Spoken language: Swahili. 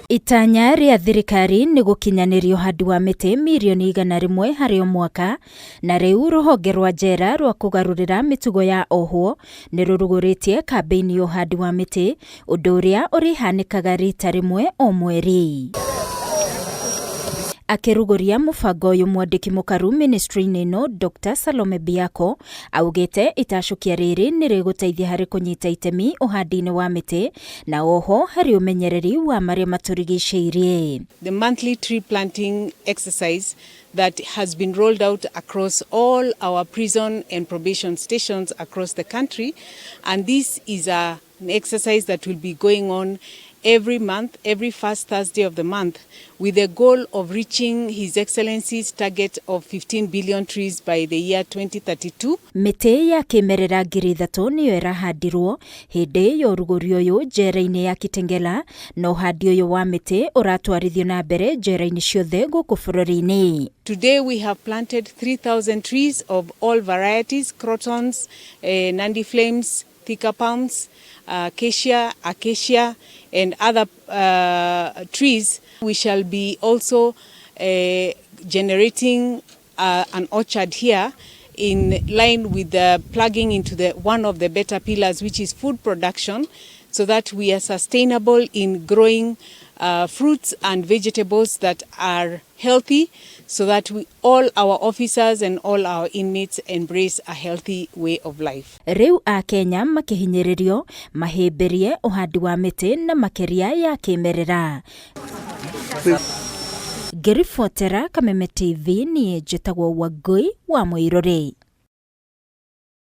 Itanya ria thirikari ni gukinyaniria uhandi wa miti milioni 100 harĩ o mwaka, na riu ruhonge rwa njera rwa kugarurira mitugo ya ohwo niruruguritie kambiini ya uhandi wa miti, undu uria urihanikaga rita rimwe o mweri. Akiruguria mubango uyu mwandiki mukaru ministry-ini ino Dr. Salome Beacco augite itacukia riri niriguteithia hari kunyita itemi uhandi-ini wa miti na oho hari umenyereri wa maria maturigiciirie. The monthly tree planting exercise that has been rolled out across all our prison and probation stations across the country, and this is an exercise that will be going on every month, every first Thursday of the month, with the goal of reaching His Excellency's target of 15 billion trees by the year 2032. Miti ya kimerera 3,000 niyo irahandirwo hindi ya uruguria uyu njera-ini ya Kitengela, na uhandi uyu wa miti uratwarithio na mbere njera-ini ciothe guku bururi-ini. Today we have planted 3,000 trees of all varieties: crotons, nandi flames, thicker palms, acacia, and other trees. We shall be also generating an orchard here in line with the plugging into one of the better pillars, which is food production, so that we are sustainable in growing fruits and vegetables that are healthy, so that all our officers and all our inmates embrace a healthy way of life. Riu a Kenya makihinyiririo mahimbirie uhandi wa miti na makeria ya kimerera. Ngiribotera Kameme TV ni njitagwo Wangui wa Mwiruri.